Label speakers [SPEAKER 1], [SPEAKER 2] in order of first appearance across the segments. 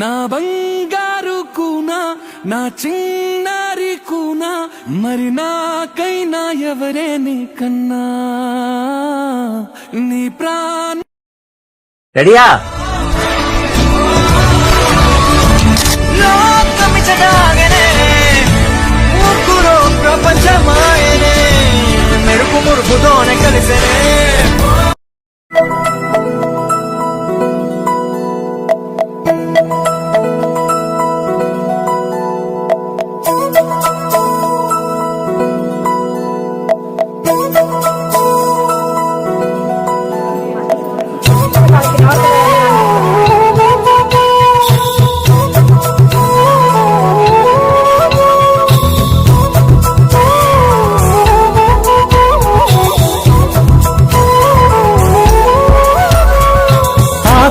[SPEAKER 1] నా బంగారు కూనా నా చిన్నారి కూనా మరి నాకైనా ఎవరే నీ కన్నా నీ ప్రాణ
[SPEAKER 2] రెడీయా ప్రపంచమాయనే మెరుపు మురుపుతోనే కలిసనే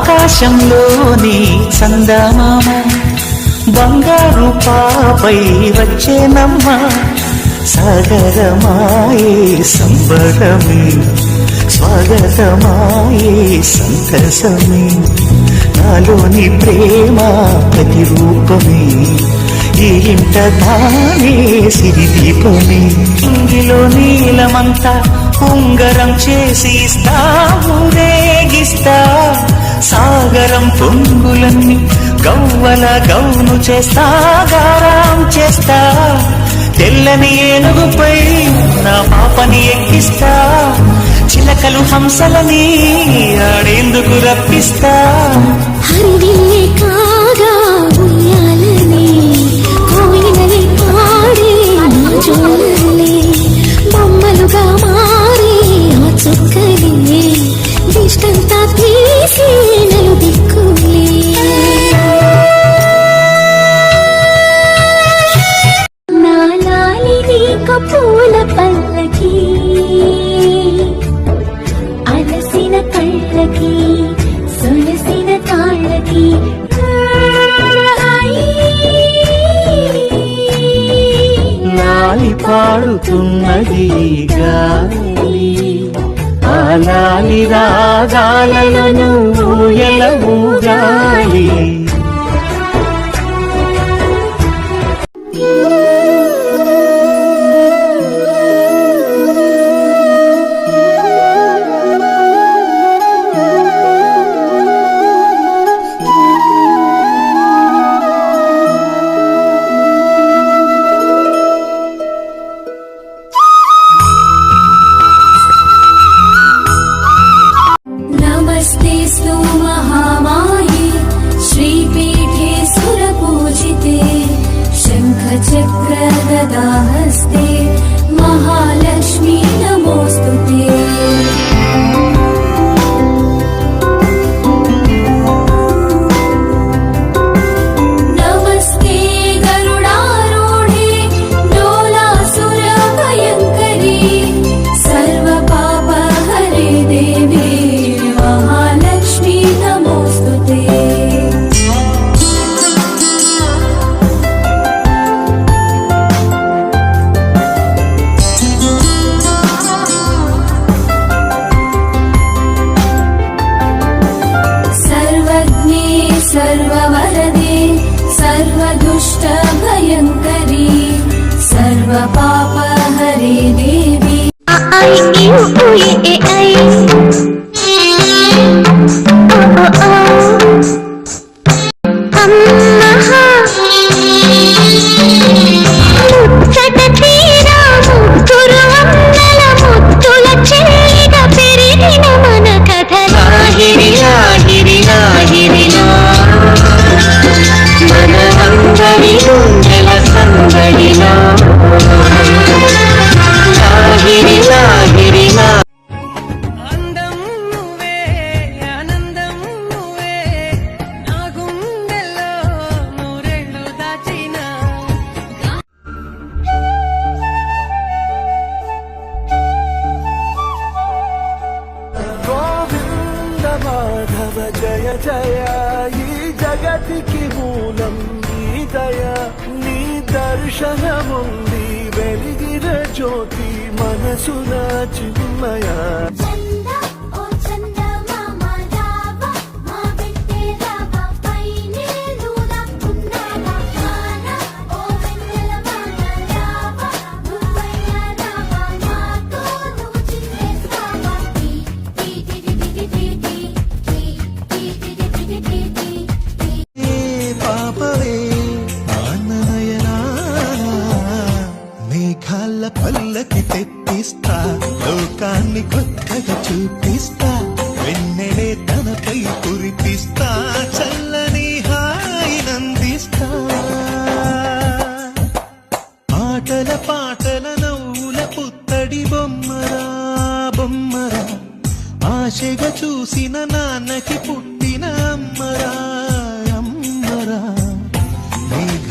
[SPEAKER 3] ఆకాశంలోని చందమామ బంగారు పాపై వచ్చేనమ్మ సాగరమాయే సంబరమే స్వాగతమాయే సంతసమే నాలోని ప్రేమ ప్రతిరూపమే ఈ ఇంట తానే సిరిదీపమే ఇంగిలో నీలమంతా ఉంగరం చేసి ఇస్తా ఊరేగిస్తా సాగరం పొంగులన్నీ గవ్వల గౌను చేస్తా గారం చేస్తా తెల్లని ఏనుగుపై నా పాపని ఎక్కిస్తా చిలకలు హంసలని ఆడేందుకు రప్పిస్తా
[SPEAKER 4] హరివిల్లే కాగా ఉయ్యాలని కోయిలలే పాడే జోలలే బొమ్మలుగా మారి ఆ చుక్కలే దిష్టంతా తీసి నలు దిక్కులే నాలాలి నీకు పూల పల్లకి అలసిన కళ్ళకి సొలసిన తాళ్ళకి
[SPEAKER 3] లాలి పాడుతున్నది గాలి ఆలాలి రాగాలను ఊయల ఊగాలి
[SPEAKER 4] नमस्तेस्तु महामाये श्रीपीठे सुरपूजिते शङ्खचक्र गदाहस्ते महालक्ष्मी नमोऽस्तुते नमस्ते गरुडारूढे डोलासुरभयङ्करी सर्वपापहरे देवी महालक्ष्मी नमोऽस्तुते सर्वज्ञे सर्ववरदे सर्वदुष्टभयङ्करी सर्वपापहरे देवी
[SPEAKER 1] అందం నువ్వే ఆనందం నువ్వే నా గుండెల్లో నూరేళ్ళు దాచిన గోవింద మాధవ జయ జయ ఈ జగతికి మూలం నీ దయ నీ దర్శనముంది వెలిగిన జ్యోతి మనసున చిన్మయ
[SPEAKER 4] చంద ఓ చంద మామ రావ మా బిడ్డే రావ పైనే దూర
[SPEAKER 3] వెన్నెలే తనపై కురిపిస్తా చల్లని హాయినందిస్తా ఆటల పాటల నవ్వుల పుత్తడి బొమ్మరా బొమ్మరా ఆశగా చూసిన నాన్నకి పుట్టిన అమ్మరా అమ్మరా మేఘ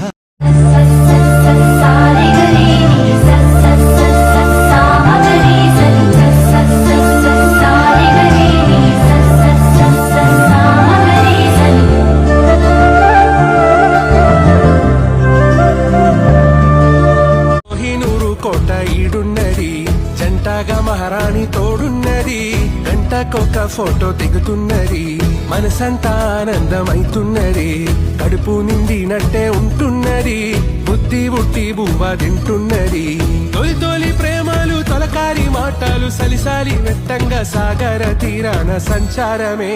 [SPEAKER 1] కోహినూరు కోట ఈడున్నది జంటగా మహారాణి తోడున్నది గంటకొక ఫోటో దిగుతున్నది మనసంతా ఆనందమైతున్నది కడుపు నిండినట్టే ఉంటున్నది బుద్ధి బుట్టి బువ్వ తింటున్నది తొలి తొలి ప్రేమలు తొలకారి మాటలు సలిసాలి వెట్టంగా సాగర తీరాన సంచారమే